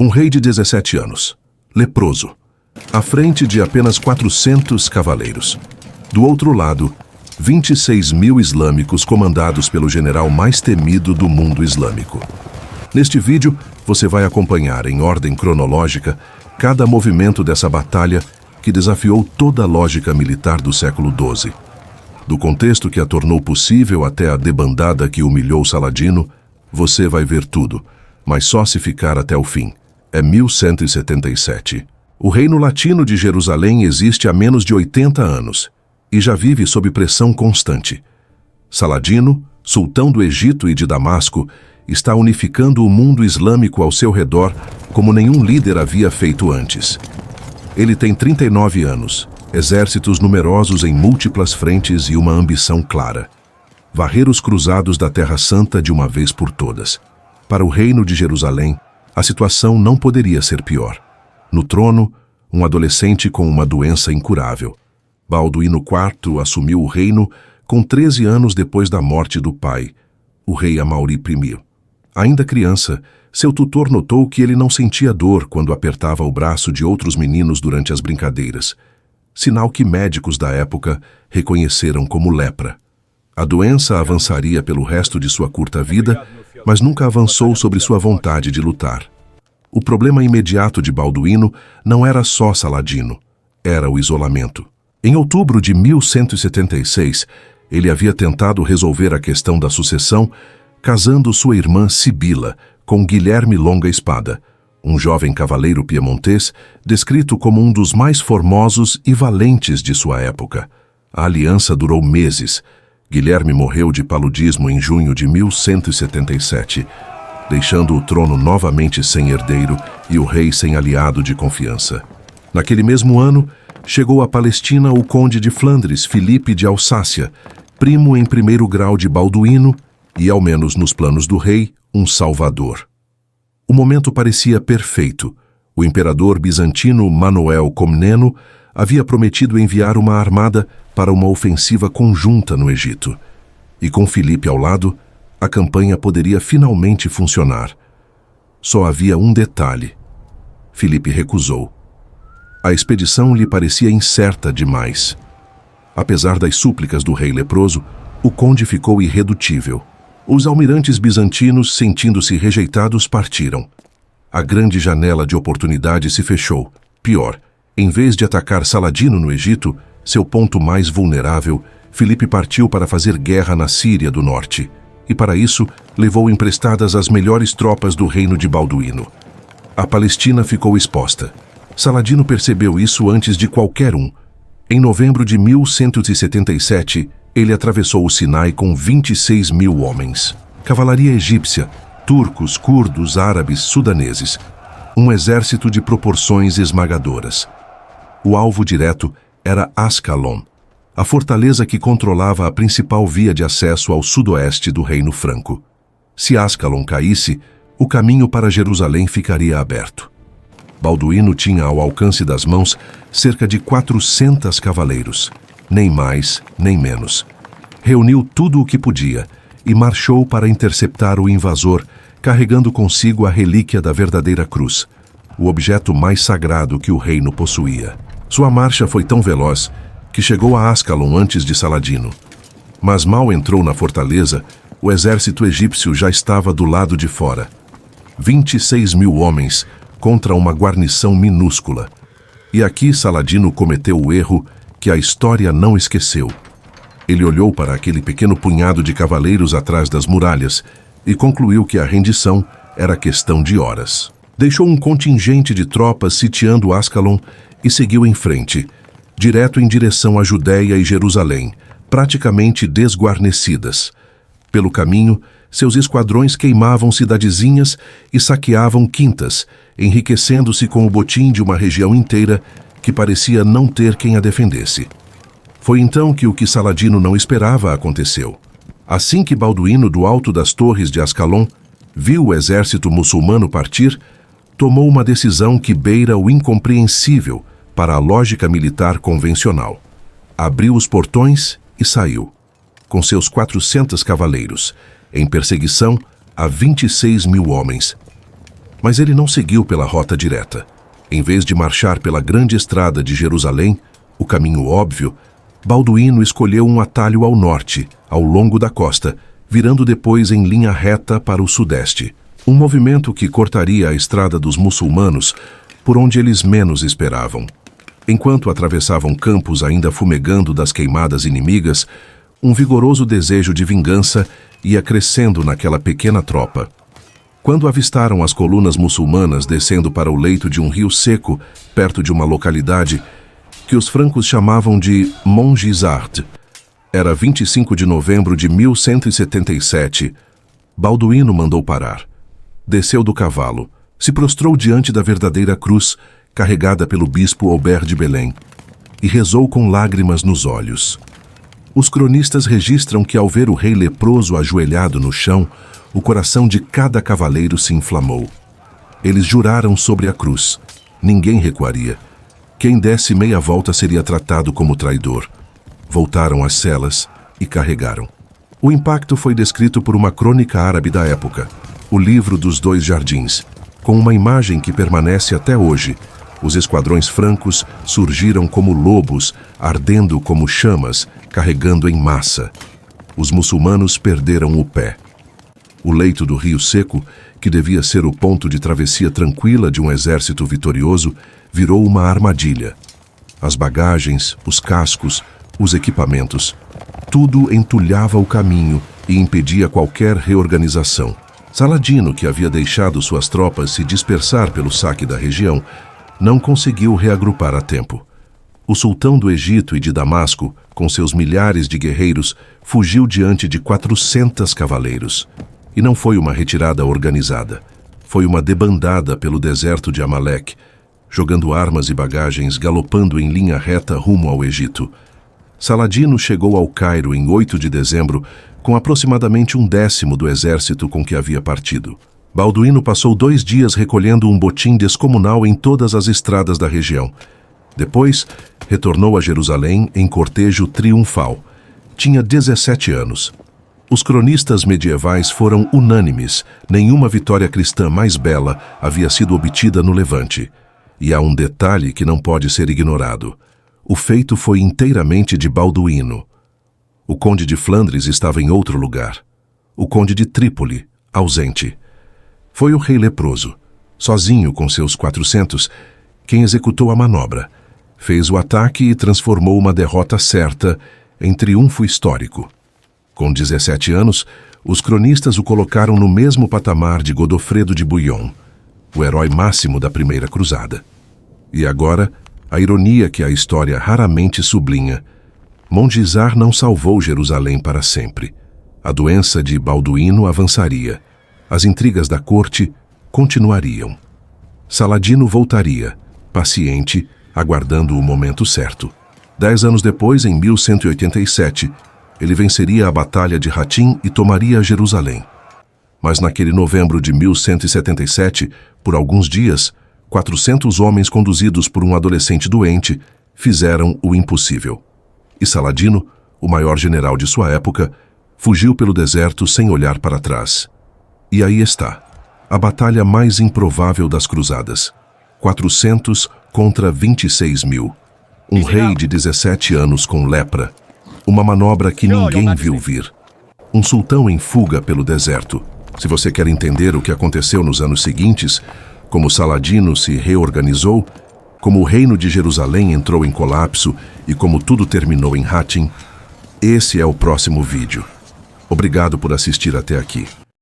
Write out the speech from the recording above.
Um rei de 17 anos, leproso, à frente de apenas 400 cavaleiros. Do outro lado, 26 mil islâmicos comandados pelo general mais temido do mundo islâmico. Neste vídeo, você vai acompanhar, em ordem cronológica, cada movimento dessa batalha que desafiou toda a lógica militar do século XII. Do contexto que a tornou possível até a debandada que humilhou Saladino, você vai ver tudo, mas só se ficar até o fim. É 1177. O Reino Latino de Jerusalém existe há menos de 80 anos e já vive sob pressão constante. Saladino, sultão do Egito e de Damasco, está unificando o mundo islâmico ao seu redor como nenhum líder havia feito antes. Ele tem 39 anos, exércitos numerosos em múltiplas frentes e uma ambição clara: varrer os cruzados da Terra Santa de uma vez por todas. Para o Reino de Jerusalém, a situação não poderia ser pior. No trono, um adolescente com uma doença incurável. Balduíno IV assumiu o reino com 13 anos depois da morte do pai, o rei Amaury I. Ainda criança, seu tutor notou que ele não sentia dor quando apertava o braço de outros meninos durante as brincadeiras, sinal que médicos da época reconheceram como lepra. A doença avançaria pelo resto de sua curta vida, mas nunca avançou sobre sua vontade de lutar. O problema imediato de Balduíno não era só Saladino, era o isolamento. Em outubro de 1176, ele havia tentado resolver a questão da sucessão casando sua irmã Sibila com Guilherme Longa Espada, um jovem cavaleiro piemontês descrito como um dos mais formosos e valentes de sua época. A aliança durou meses. Guilherme morreu de paludismo em junho de 1177, deixando o trono novamente sem herdeiro e o rei sem aliado de confiança. Naquele mesmo ano, chegou à Palestina o conde de Flandres, Filipe de Alsácia, primo em primeiro grau de Balduíno e, ao menos nos planos do rei, um salvador. O momento parecia perfeito. O imperador bizantino Manuel Comneno havia prometido enviar uma armada para uma ofensiva conjunta no Egito. E com Filipe ao lado, a campanha poderia finalmente funcionar. Só havia um detalhe. Filipe recusou. A expedição lhe parecia incerta demais. Apesar das súplicas do rei leproso, o conde ficou irredutível. Os almirantes bizantinos, sentindo-se rejeitados, partiram. A grande janela de oportunidade se fechou. Pior, em vez de atacar Saladino no Egito, seu ponto mais vulnerável, Filipe partiu para fazer guerra na Síria do Norte. E para isso, levou emprestadas as melhores tropas do reino de Balduíno. A Palestina ficou exposta. Saladino percebeu isso antes de qualquer um. Em novembro de 1177, ele atravessou o Sinai com 26 mil homens. Cavalaria egípcia, turcos, curdos, árabes, sudaneses. Um exército de proporções esmagadoras. O alvo direto era Ascalon, a fortaleza que controlava a principal via de acesso ao sudoeste do Reino Franco. Se Ascalon caísse, o caminho para Jerusalém ficaria aberto. Balduíno tinha ao alcance das mãos cerca de 400 cavaleiros, nem mais, nem menos. Reuniu tudo o que podia e marchou para interceptar o invasor, carregando consigo a relíquia da verdadeira cruz, o objeto mais sagrado que o reino possuía. Sua marcha foi tão veloz que chegou a Ascalon antes de Saladino. Mas mal entrou na fortaleza, o exército egípcio já estava do lado de fora. 26 mil homens contra uma guarnição minúscula. E aqui Saladino cometeu o erro que a história não esqueceu. Ele olhou para aquele pequeno punhado de cavaleiros atrás das muralhas e concluiu que a rendição era questão de horas. Deixou um contingente de tropas sitiando Ascalon e seguiu em frente, direto em direção à Judéia e Jerusalém, praticamente desguarnecidas. Pelo caminho, seus esquadrões queimavam cidadezinhas e saqueavam quintas, enriquecendo-se com o botim de uma região inteira que parecia não ter quem a defendesse. Foi então que o que Saladino não esperava aconteceu. Assim que Balduíno, do alto das torres de Ascalon, viu o exército muçulmano partir, tomou uma decisão que beira o incompreensível para a lógica militar convencional. Abriu os portões e saiu, com seus 400 cavaleiros, em perseguição a 26 mil homens. Mas ele não seguiu pela rota direta. Em vez de marchar pela grande estrada de Jerusalém, o caminho óbvio, Balduíno escolheu um atalho ao norte, ao longo da costa, virando depois em linha reta para o sudeste. Um movimento que cortaria a estrada dos muçulmanos por onde eles menos esperavam. Enquanto atravessavam campos ainda fumegando das queimadas inimigas, um vigoroso desejo de vingança ia crescendo naquela pequena tropa. Quando avistaram as colunas muçulmanas descendo para o leito de um rio seco, perto de uma localidade que os francos chamavam de Montgisard, era 25 de novembro de 1177, Balduíno mandou parar. Desceu do cavalo, se prostrou diante da verdadeira cruz, carregada pelo bispo Aubert de Belém, e rezou com lágrimas nos olhos. Os cronistas registram que, ao ver o rei leproso ajoelhado no chão, o coração de cada cavaleiro se inflamou. Eles juraram sobre a cruz. Ninguém recuaria. Quem desse meia volta seria tratado como traidor. Voltaram às celas e carregaram. O impacto foi descrito por uma crônica árabe da época, o Livro dos Dois Jardins, com uma imagem que permanece até hoje. Os esquadrões francos surgiram como lobos, ardendo como chamas, carregando em massa. Os muçulmanos perderam o pé. O leito do rio seco, que devia ser o ponto de travessia tranquila de um exército vitorioso, virou uma armadilha. As bagagens, os cascos, os equipamentos, tudo entulhava o caminho e impedia qualquer reorganização. Saladino, que havia deixado suas tropas se dispersar pelo saque da região, não conseguiu reagrupar a tempo. O sultão do Egito e de Damasco, com seus milhares de guerreiros, fugiu diante de 400 cavaleiros. E não foi uma retirada organizada. Foi uma debandada pelo deserto de Amaleque, jogando armas e bagagens, galopando em linha reta rumo ao Egito. Saladino chegou ao Cairo em 8 de dezembro, com aproximadamente 1/10 do exército com que havia partido. Balduíno passou 2 dias recolhendo um botim descomunal em todas as estradas da região. Depois, retornou a Jerusalém em cortejo triunfal. Tinha 17 anos. Os cronistas medievais foram unânimes. Nenhuma vitória cristã mais bela havia sido obtida no Levante. E há um detalhe que não pode ser ignorado. O feito foi inteiramente de Balduíno. O conde de Flandres estava em outro lugar. O conde de Trípoli, ausente. Foi o rei leproso, sozinho com seus 400, quem executou a manobra. Fez o ataque e transformou uma derrota certa em triunfo histórico. Com 17 anos, os cronistas o colocaram no mesmo patamar de Godofredo de Bouillon, o herói máximo da Primeira Cruzada. E agora, a ironia que a história raramente sublinha. Montgisard não salvou Jerusalém para sempre. A doença de Balduíno avançaria. As intrigas da corte continuariam. Saladino voltaria, paciente, aguardando o momento certo. 10 anos depois, em 1187, ele venceria a Batalha de Hattin e tomaria Jerusalém. Mas naquele novembro de 1177, por alguns dias, 400 homens conduzidos por um adolescente doente fizeram o impossível. E Saladino, o maior general de sua época, fugiu pelo deserto sem olhar para trás. E aí está, a batalha mais improvável das cruzadas. 400 contra 26.000. Um rei de 17 anos com lepra. Uma manobra que ninguém viu vir. Um sultão em fuga pelo deserto. Se você quer entender o que aconteceu nos anos seguintes, como Saladino se reorganizou, como o reino de Jerusalém entrou em colapso e como tudo terminou em Hattin, esse é o próximo vídeo. Obrigado por assistir até aqui.